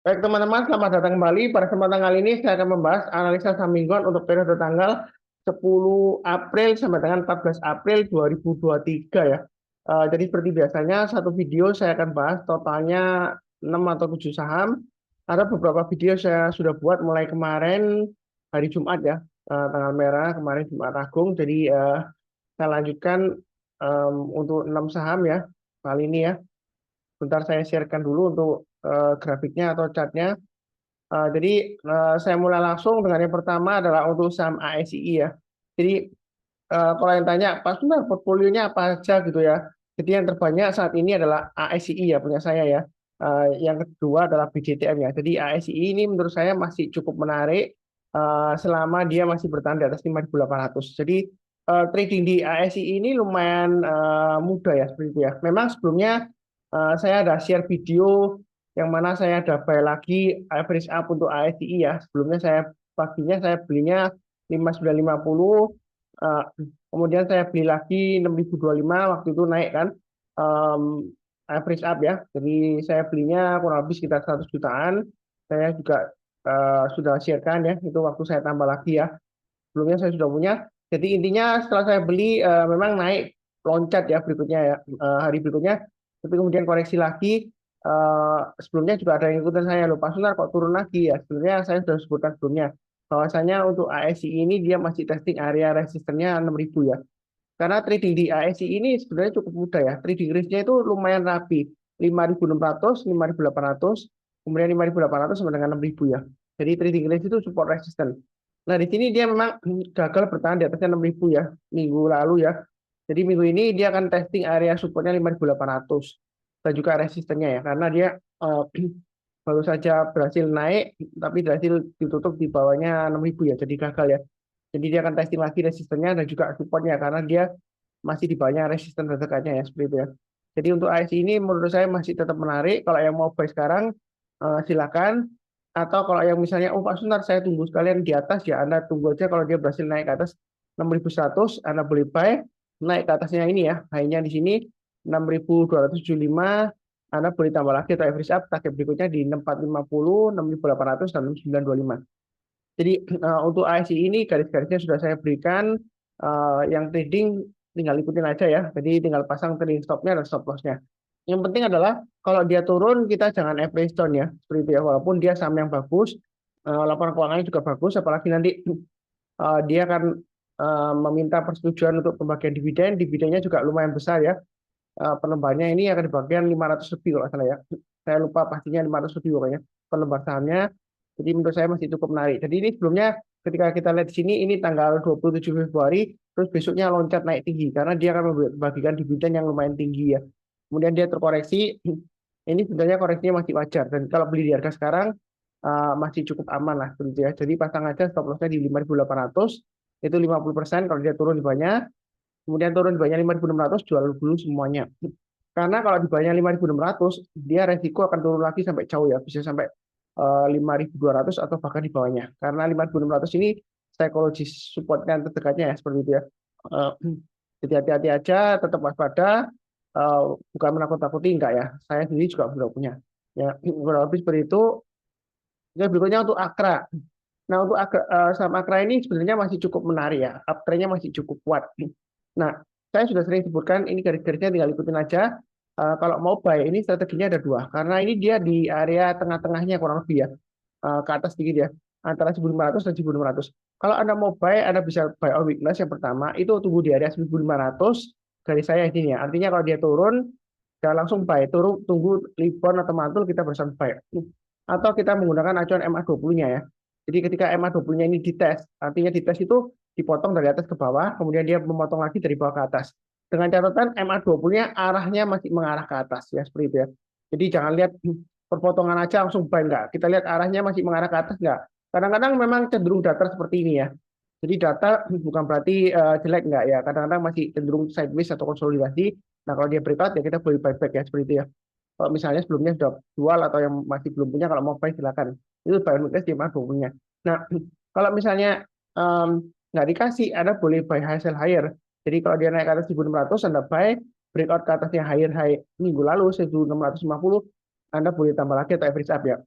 Baik teman-teman, selamat datang kembali. Pada kesempatan kali ini saya akan membahas analisa saham mingguan untuk periode tanggal 10 April sampai dengan 14 April 2023 ya. Jadi seperti biasanya satu video saya akan bahas totalnya 6 atau 7 saham. Ada beberapa video saya sudah buat mulai kemarin hari Jumat ya, tanggal merah kemarin Jumat Agung. Jadi saya lanjutkan untuk 6 saham ya kali ini ya. Bentar saya sharekan dulu untuk grafiknya atau chartnya. Jadi saya mulai langsung dengan yang pertama adalah untuk saham ASII ya. Jadi kalau yang tanya, Pak Sundar portfolionya apa aja gitu ya. Jadi yang terbanyak saat ini adalah ASII ya punya saya ya. Yang kedua adalah BJTM ya. Jadi ASII ini menurut saya masih cukup menarik selama dia masih bertahan di atas 5.800. Jadi trading di ASII ini lumayan mudah ya seperti itu ya. Memang sebelumnya saya ada share video yang mana saya ada buy lagi average up untuk ASI ya. Sebelumnya saya paginya saya belinya 5.950, eh, kemudian saya beli lagi 6.025 waktu itu naik kan, average up ya. Jadi saya belinya kurang lebih sekitar 100 jutaan. Saya juga sudah sharekan ya, itu waktu saya tambah lagi ya. Sebelumnya saya sudah punya. Jadi intinya setelah saya beli memang naik loncat ya berikutnya ya, hari berikutnya, tapi kemudian koreksi lagi. Sebelumnya juga ada yang ikutan saya, lupa Sunar kok turun lagi ya. Sebenarnya saya sudah sebutkan sebelumnya bahwasanya untuk ASI ini dia masih testing area resistennya 6.000 ya. Karena trading di ASI ini sebenarnya cukup mudah ya. Trading range-nya itu lumayan rapi. 5.600, 5.800, kemudian 5.800 sampai dengan 6.000 ya. Jadi trading range itu support resisten. Nah, di sini dia memang gagal bertahan di atasnya 6.000 ya, minggu lalu ya. Jadi minggu ini dia akan testing area supportnya 5.800 dan juga resistennya ya, karena dia eh, baru saja berhasil naik, tapi berhasil ditutup di bawahnya 6.000 ya, jadi gagal ya. Jadi dia akan testing lagi resistennya dan juga supportnya karena dia masih di bawahnya resisten terdekatnya ya seperti itu ya. Jadi untuk IC ini menurut saya masih tetap menarik. Kalau yang mau buy sekarang silakan. Atau kalau yang misalnya, oh Pak Sunar saya tunggu sekalian di atas ya, Anda tunggu aja kalau dia berhasil naik ke atas 6.100, Anda boleh buy. Naik ke atasnya ini ya, hanya di sini 6.275, Anda boleh tambah lagi atau average up target berikutnya di 6.450, 6.800 dan 6.925. Jadi untuk IC ini garis-garisnya sudah saya berikan. Yang trading tinggal ikutin aja ya. Jadi tinggal pasang trading stopnya dan stop lossnya. Yang penting adalah kalau dia turun kita jangan average down ya. Seperti itu ya. Walaupun dia saham yang bagus, laporan keuangannya juga bagus. Apalagi nanti dia akan meminta persetujuan untuk pembagian dividen. Dividennya juga lumayan besar ya. Penembannya ini akan dibagikan 500 lebih kalau salah ya. Saya lupa pastinya 500 lebih pokoknya penembar sahamnya. Jadi menurut saya masih cukup menarik. Jadi ini sebelumnya ketika kita lihat di sini ini tanggal 27 Februari, terus besoknya loncat naik tinggi karena dia akan membagikan dividen yang lumayan tinggi ya. Kemudian dia terkoreksi. Ini sebenarnya koreksinya masih wajar dan kalau beli di harga sekarang masih cukup aman lah begitu ya. Jadi pasang aja stop lossnya di 5.800, itu 50% kalau dia turun di banyak. Kemudian turun di bawahnya 5.600 jual dulu semuanya. Karena kalau di bawahnya 5.600 dia resiko akan turun lagi sampai jauh ya, bisa sampai 5.200 atau bahkan di bawahnya. Karena 5.600 ini psikologis supportnya terdekatnya ya seperti itu ya. Eh, jadi hati-hati aja, tetap waspada, bukan menakut-takuti enggak ya. Saya sendiri juga sudah punya. Ya, kurang lebih seperti itu. Yang berikutnya untuk Akra. Nah, untuk saham Akra ini sebenarnya masih cukup menarik ya. Uptrend-nya masih cukup kuat. Nah, saya sudah sering sebutkan ini garis-garisnya tinggal ikutin aja. Kalau mau buy ini strateginya ada dua. Karena ini dia di area tengah-tengahnya kurang lebih ya. Ke atas sedikit ya. Antara 1.500 dan 1.600. Kalau Anda mau buy, Anda bisa buy on weakness yang pertama. Itu tunggu di area 1.500 garis saya ini ya. Artinya kalau dia turun, jangan langsung buy. Turun, tunggu rebound atau mantul, kita bersama buy. Atau kita menggunakan acuan MA20-nya ya. Jadi ketika MA20-nya ini dites, artinya dites itu dipotong dari atas ke bawah, kemudian dia memotong lagi dari bawah ke atas. Dengan catatan MA20-nya arahnya masih mengarah ke atas ya, seperti itu ya. Jadi jangan lihat perpotongan aja langsung buy enggak. Kita lihat arahnya masih mengarah ke atas enggak. Kadang-kadang memang cenderung datar seperti ini ya. Jadi data bukan berarti jelek enggak ya. Kadang-kadang masih cenderung sideways atau konsolidasi. Nah, kalau dia breakout ya kita boleh buyback ya seperti itu ya. Kalau misalnya sebelumnya sudah jual atau yang masih belum punya, kalau mau buy silakan. Itu buy on weakness di MA20-nya. Nah, kalau misalnya nggak dikasih, Anda boleh buy high sell higher. Jadi kalau dia naik ke atas 1.600, Anda buy, breakout ke atasnya higher high minggu lalu 1.650, Anda boleh tambah lagi atau average up ya.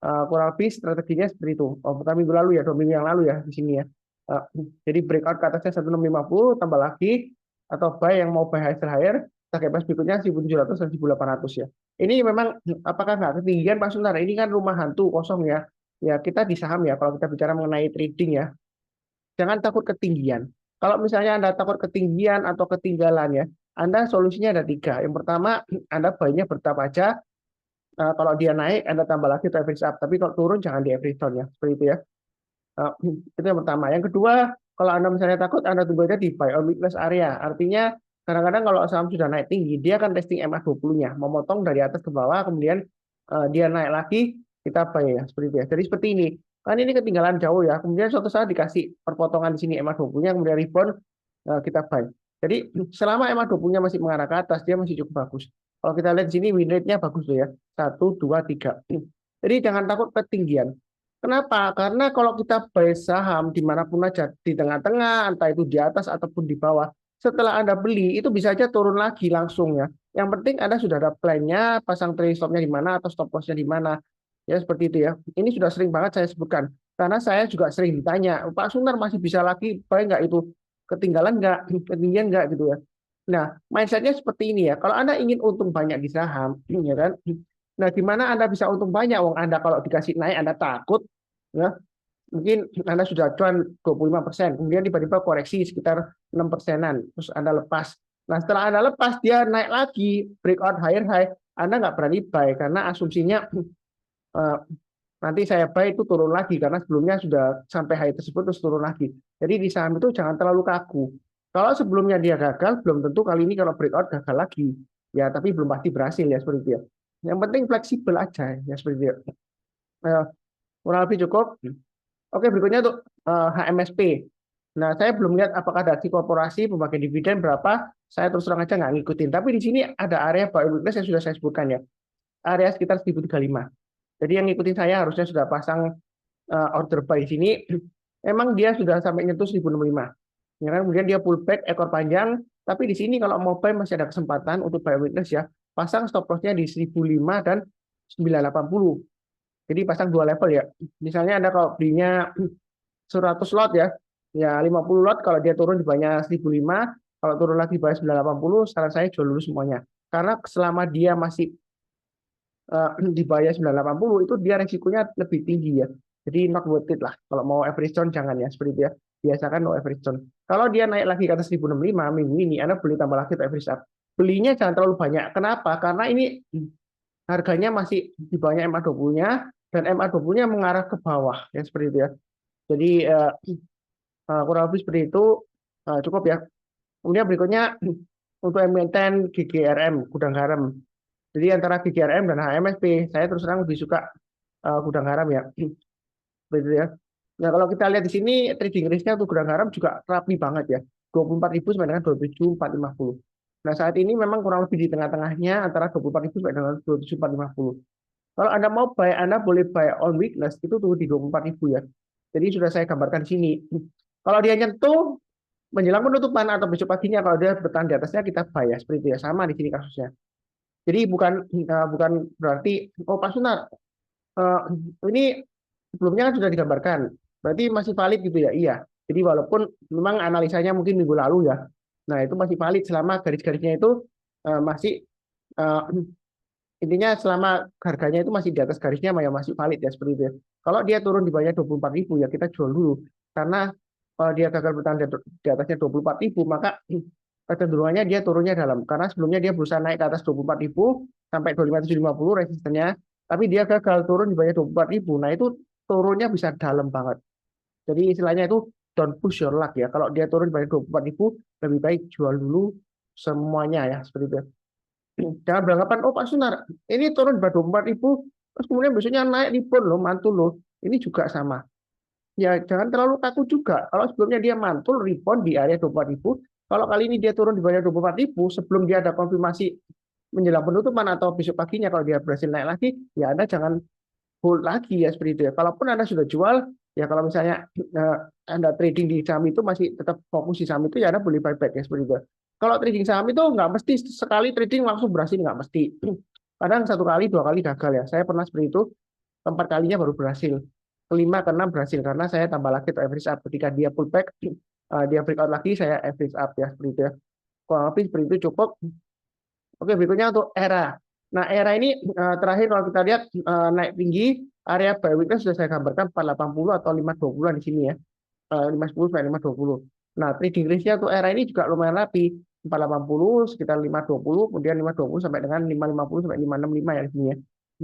kurang lebih strateginya seperti itu. Oh, bukan minggu lalu ya, 2 minggu yang lalu ya di sini ya. Eh, jadi breakout ke atasnya 1650 tambah lagi atau buy yang mau buy high sell higher, target price berikutnya 1700 dan 1800 ya. Ini memang apakah nggak ketinggian Pak Suntar? Ini kan rumah hantu kosong ya. Ya kita di saham ya kalau kita bicara mengenai trading ya. Jangan takut ketinggian. Kalau misalnya Anda takut ketinggian atau ketinggalan ya, Anda solusinya ada 3. Yang pertama, Anda baiknya bertahap aja. Kalau dia naik, Anda tambah lagi to average up. Tapi kalau turun, jangan di average down ya. Seperti itu ya. Uh, itu yang pertama. Yang kedua, kalau Anda misalnya takut, Anda tunggu aja di buy on weakness area. Artinya, kadang-kadang kalau saham sudah naik tinggi, dia akan testing MA20-nya. Memotong dari atas ke bawah, kemudian dia naik lagi, kita buy ya. Seperti itu ya. Jadi seperti ini. Kan ini ketinggalan jauh ya. Kemudian suatu saat dikasih perpotongan di sini MA20-nya, kemudian rebound, kita buy. Jadi selama MA20-nya masih mengarah ke atas, dia masih cukup bagus. Kalau kita lihat di sini, win rate-nya bagus tuh ya. 1, 2, 3. Jadi jangan takut ketinggian. Kenapa? Karena kalau kita buy saham dimanapun aja, di tengah-tengah, entah itu di atas ataupun di bawah, setelah Anda beli, itu bisa aja turun lagi langsung ya. Yang penting Anda sudah ada plan-nya, pasang trailing stop-nya di mana, atau stop loss-nya di mana. Ya, seperti itu ya. Ini sudah sering banget saya sebutkan. Karena saya juga sering ditanya, Pak Suntar masih bisa lagi buy nggak itu? Ketinggalan nggak? Ketinggian nggak gitu ya. Nah, mindset-nya seperti ini ya. Kalau Anda ingin untung banyak di saham, ya kan? Nah, gimana Anda bisa untung banyak? Wong Anda kalau dikasih naik, Anda takut, ya. Mungkin Anda sudah cuan 25%, kemudian tiba-tiba koreksi sekitar 6%-an, terus Anda lepas. Nah, setelah Anda lepas, dia naik lagi, breakout higher high, Anda nggak berani buy, karena asumsinya eh, nanti saya buy itu turun lagi, karena sebelumnya sudah sampai high tersebut, terus turun lagi. Jadi di saham itu jangan terlalu kaku. Kalau sebelumnya dia gagal, belum tentu kali ini kalau breakout gagal lagi. Ya, tapi belum pasti berhasil ya, seperti itu ya. Yang penting fleksibel aja ya, seperti itu. Eh, Kurang lebih cukup. Oke, berikutnya untuk HMSP. Nah, saya belum lihat apakah ada aksi korporasi, pembagian dividen berapa. Saya terus terang aja nggak ngikutin. Tapi di sini ada area buy weakness yang sudah saya sebutkan ya. Area sekitar 1035. Jadi yang ngikutin saya harusnya sudah pasang order buy di sini. Emang dia sudah sampai nyentuh 1065. Ya kan? Kemudian dia pullback ekor panjang. Tapi di sini kalau mau buy masih ada kesempatan untuk buy weakness ya. Pasang stop loss-nya di 1005 dan 980. Jadi pasang 2 level ya. Misalnya Anda kalau belinya 100 lot ya, ya 50 lot kalau dia turun di bawahnya 1005, kalau turun lagi di bawah 980, saran saya jual dulu semuanya. Karena selama dia masih di bawah 980 itu dia resikonya lebih tinggi ya. Jadi not worth it lah. Kalau mau average down jangan ya seperti itu ya. Biasakan no average down. Kalau dia naik lagi ke atas 1065 minggu ini, Anda beli tambah lagi average up. Belinya jangan terlalu banyak. Kenapa? Karena ini harganya masih di bawahnya MA20-nya dan MA20-nya mengarah ke bawah ya seperti itu ya. Jadi kurang lebih seperti itu cukup ya. Kemudian berikutnya untuk emiten GGRM, gudang garam. Jadi antara GGRM dan HMSP, saya terus terang lebih suka gudang garam ya. Begitu ya. Nah, kalau kita lihat di sini trading risk-nya untuk gudang garam juga rapi banget ya. 24.000 sampai dengan 27.450. Nah, saat ini memang kurang lebih di tengah-tengahnya antara 24.000 sampai dengan 27.450. Kalau Anda mau buy, Anda boleh buy on weakness itu tuh di 24.000 ya. Jadi sudah saya gambarkan di sini. Kalau dia nyentuh menjelang penutupan atau besok paginya kalau dia bertahan di atasnya kita buy ya seperti itu ya, sama di sini kasusnya. Jadi bukan berarti oh Pak Sunar ini sebelumnya kan sudah digambarkan, berarti masih valid gitu ya. Iya. Jadi walaupun memang analisanya mungkin minggu lalu ya, nah itu masih valid selama garis-garisnya itu masih eh, intinya selama harganya itu masih di atas garisnya ya masih valid ya seperti itu ya. Kalau dia turun di bawahnya 24.000 ya kita jual dulu karena kalau dia gagal bertahan di atasnya 24.000 maka kecenderungannya dia turunnya dalam karena sebelumnya dia berusaha naik ke atas 24.000 sampai 25.750 resistennya tapi dia gagal turun di bawahnya 24.000. Nah itu turunnya bisa dalam banget. Jadi istilahnya itu don't push your luck ya. Kalau dia turun di bawah 24.000 lebih baik jual dulu semuanya ya seperti itu. Jangan beranggapan, oh Pak Sunar, ini turun di bawah 24.000, terus kemudian besoknya naik rebound loh, mantul loh. Ini juga sama. Ya jangan terlalu kaku juga. Kalau sebelumnya dia mantul rebound di area 24.000, kalau kali ini dia turun di bawah 24.000, sebelum dia ada konfirmasi menjelang penutupan atau besok paginya kalau dia berhasil naik lagi, ya Anda jangan hold lagi ya seperti itu ya. Kalaupun Anda sudah jual, ya kalau misalnya Anda trading di saham itu masih tetap fokus di saham itu, ya Anda boleh buyback ya seperti itu. Kalau trading saham itu nggak mesti sekali trading langsung berhasil, nggak mesti. Kadang 1 kali, 2 kali gagal ya. Saya pernah seperti itu. keempat kalinya baru berhasil. Kelima, keenam berhasil karena saya tambah lagi atau average up. Ketika dia pullback, dia breakout lagi, saya average up ya seperti itu ya. Kurang lebih seperti itu cukup. Oke, berikutnya untuk era. Nah, era ini terakhir kalau kita lihat naik tinggi, area buy weakness sudah saya gambarkan 480 atau 520 di sini ya. 510 sampai 520. Nah, trading range-nya untuk era ini juga lumayan rapi. 480 sekitar 520, kemudian 520 sampai dengan 550 sampai 565 ya di sini ya.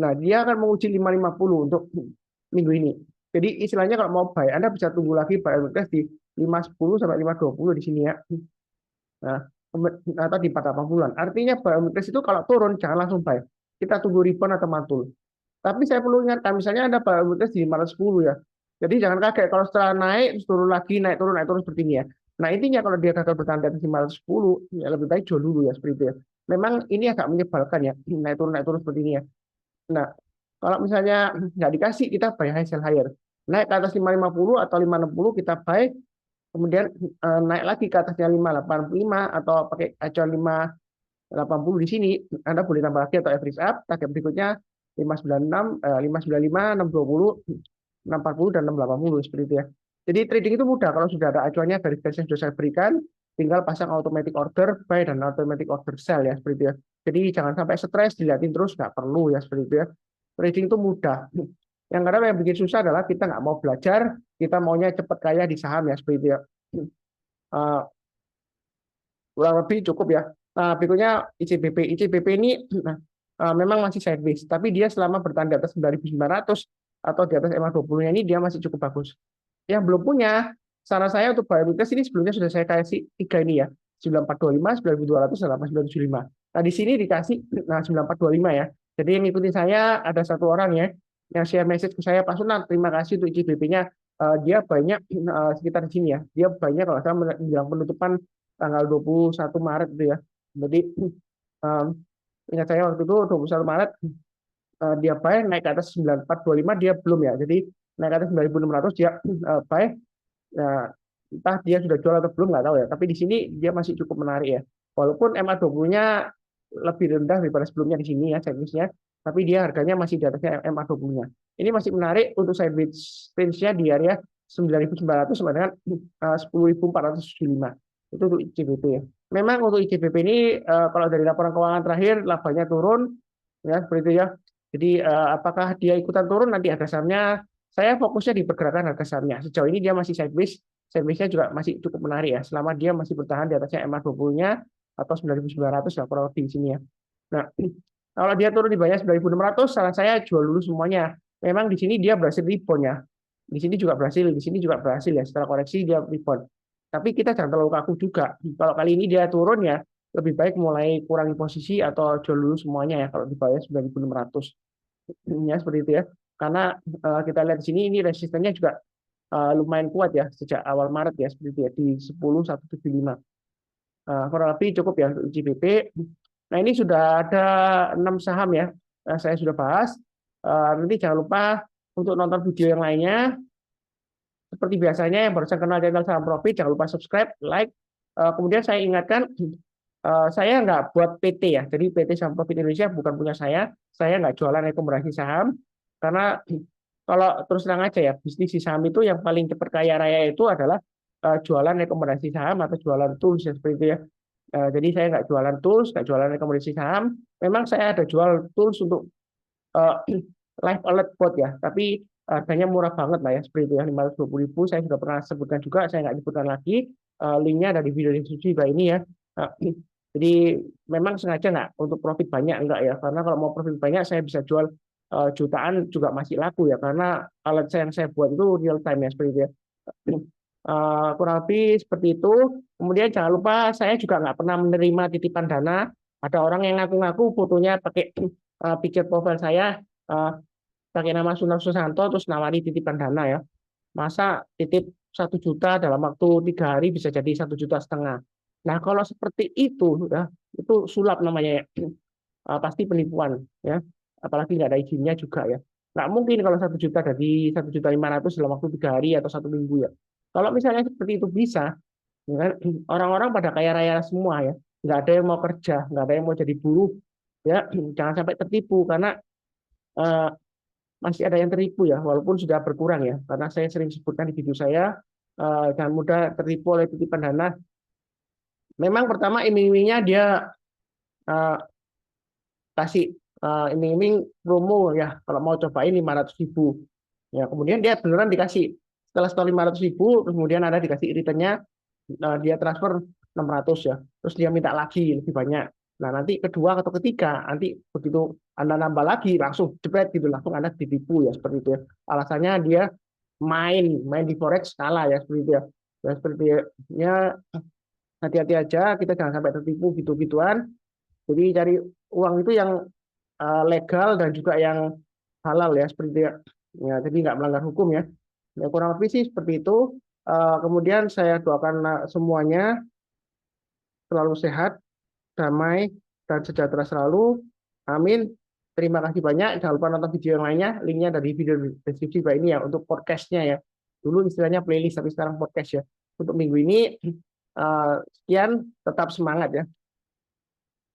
Nah, dia akan menguji 550 untuk minggu ini. Jadi istilahnya kalau mau buy, Anda bisa tunggu lagi buy weakness di 510 sampai 520 di sini ya. Nah, atau di 480-an. Artinya buy weakness itu kalau turun jangan langsung buy. Kita tunggu rebound atau mantul. Tapi saya perlu ingatkan, misalnya Anda buy weakness di 510 ya. Jadi jangan kaget kalau setelah naik terus turun lagi, naik turun seperti ini ya. Nah, intinya kalau dia gagal bertahan di atas 510, ya lebih baik jual dulu ya seperti itu ya. Memang ini agak menyebalkan ya, naik turun seperti ini ya. Nah, kalau misalnya nggak dikasih, kita buy high sell higher. Naik ke atas 550 atau 560 kita buy, kemudian naik lagi ke atasnya 585 atau pakai acuan 580 di sini, Anda boleh tambah lagi atau average up, target berikutnya 596, 595, 620, 640 dan 680 seperti itu ya. Jadi trading itu mudah kalau sudah ada acuannya, verifikasi yang sudah saya berikan, tinggal pasang automatic order buy dan automatic order sell ya seperti itu ya. Jadi jangan sampai stres dilihatin terus, nggak perlu ya seperti itu ya. Trading itu mudah. Yang kadang yang bikin susah adalah kita nggak mau belajar, kita maunya cepat kaya di saham ya seperti itu ya. Uh, Kurang lebih cukup ya. Nah, berikutnya ICBP. ICBP ini memang masih sideways, tapi dia selama bertahan di atas 9.900 atau di atas MA20-nya ini dia masih cukup bagus. Yang belum punya, saran saya untuk buy weakness ini sebelumnya sudah saya kasih tiga ini ya, 9425, 9200, dan 8975. Nah, di sini dikasih 9425 ya. Jadi yang ngikutin saya ada satu orang ya, yang share message ke saya, Pak Sunan, terima kasih untuk ICBP-nya. Dia banyak sekitar di sini ya. Dia banyak kalau saya menjelang penutupan tanggal 21 Maret itu ya. Jadi um, ingat saya waktu itu 21 Maret dia buy naik ke atas 9425 dia belum ya. Jadi naik ke atas 9.600 dia buy. Nah, entah dia sudah jual atau belum nggak tahu ya. Tapi di sini dia masih cukup menarik ya. Walaupun MA20-nya lebih rendah daripada sebelumnya di sini ya servisnya, tapi dia harganya masih di atasnya MA20-nya. Ini masih menarik untuk sideways range-nya di area 9.900 sampai dengan 10.475. Itu untuk ICBP ya. Memang untuk ICBP ini kalau dari laporan keuangan terakhir labanya turun ya seperti itu ya. Jadi apakah dia ikutan turun nanti harga sahamnya, saya fokusnya di pergerakan harga sahamnya. Sejauh ini dia masih sideways, sideways-nya juga masih cukup menarik ya. Selama dia masih bertahan di atasnya MA20-nya atau 9.900 lah kurang lebih di sini ya. Nah, kalau dia turun di bawah 9.600, saran saya jual dulu semuanya. Memang di sini dia berhasil rebound ya. Di sini juga berhasil, di sini juga berhasil ya. Setelah koreksi dia rebound. Tapi kita jangan terlalu kaku juga. Kalau kali ini dia turun ya, lebih baik mulai kurangi posisi atau jual dulu semuanya ya kalau di bawah 9.600. Ya seperti itu ya. Karena kita lihat di sini ini resistennya juga lumayan kuat ya sejak awal Maret ya seperti itu ya di 10.175. Kurang lebih cukup ya untuk ICBP. Nah, ini sudah ada 6 saham ya. Saya sudah bahas. Nanti jangan lupa untuk nonton video yang lainnya. Seperti biasanya yang barusan kenal channel Saham Profit, jangan lupa subscribe, like. Kemudian saya ingatkan, saya nggak buat PT ya. Jadi PT Saham Profit Indonesia bukan punya saya. Saya nggak jualan rekomendasi saham. Karena kalau terus terang aja ya, bisnis di saham itu yang paling cepat kaya raya itu adalah jualan rekomendasi saham atau jualan tools ya, seperti itu ya. Jadi saya nggak jualan tools, nggak jualan rekomendasi saham. Memang saya ada jual tools untuk uh, live alert bot ya, tapi harganya murah banget lah ya, seperti itu ya, 520.000. Saya sudah pernah sebutkan juga, saya nggak sebutkan lagi. Linknya ada di video deskripsi juga ini ya. Jadi memang sengaja nggak untuk profit banyak enggak ya, karena kalau mau profit banyak saya bisa jual jutaan juga masih laku ya, karena alat yang saya buat itu real time ya, seperti itu ya. Kurang lebih seperti itu. Kemudian jangan lupa saya juga nggak pernah menerima titipan dana. Ada orang yang ngaku-ngaku fotonya pakai picture profile saya pakai nama Sunar Susanto terus nawari titipan dana ya. Masa titip 1 juta dalam waktu 3 hari bisa jadi 1,5 juta. Nah kalau seperti itu ya itu sulap namanya ya. Pasti penipuan ya. Apalagi nggak ada izinnya juga ya. Nggak mungkin kalau 1 juta dari 1.500.000 dalam waktu 3 hari atau 1 minggu ya. Kalau misalnya seperti itu bisa, ya kan, orang-orang pada kaya raya semua ya, nggak ada yang mau kerja, nggak ada yang mau jadi buruh, ya jangan sampai tertipu karena masih ada yang tertipu ya, walaupun sudah berkurang ya, karena saya sering sebutkan di video saya, jangan mudah tertipu oleh titipan dana. Memang pertama iming-imingnya dia eh, kasih iming-iming promo ya, kalau mau cobain 500.000. Ya, kemudian dia beneran dikasih. Setelah store 500.000, kemudian ada dikasih returnnya, dia transfer 600 ya. Terus dia minta lagi lebih banyak. Nah, nanti kedua atau ketiga, nanti begitu Anda nambah lagi, langsung jebret gitu, langsung Anda ditipu ya, seperti itu ya. Alasannya dia main di forex kalah ya, seperti itu ya. Ya seperti ya, hati-hati aja, kita jangan sampai tertipu gitu-gituan. Jadi cari uang itu yang legal dan juga yang halal ya, seperti itu ya. Ya, jadi nggak melanggar hukum ya. Ya, kurang lebih sih seperti itu. Kemudian saya doakan semuanya selalu sehat, damai, dan sejahtera selalu. Amin. Terima kasih banyak. Jangan lupa nonton video yang lainnya. Linknya dari video deskripsi bawah ini ya untuk podcastnya ya. Dulu istilahnya playlist, tapi sekarang podcast ya. Untuk minggu ini sekian. Tetap semangat ya.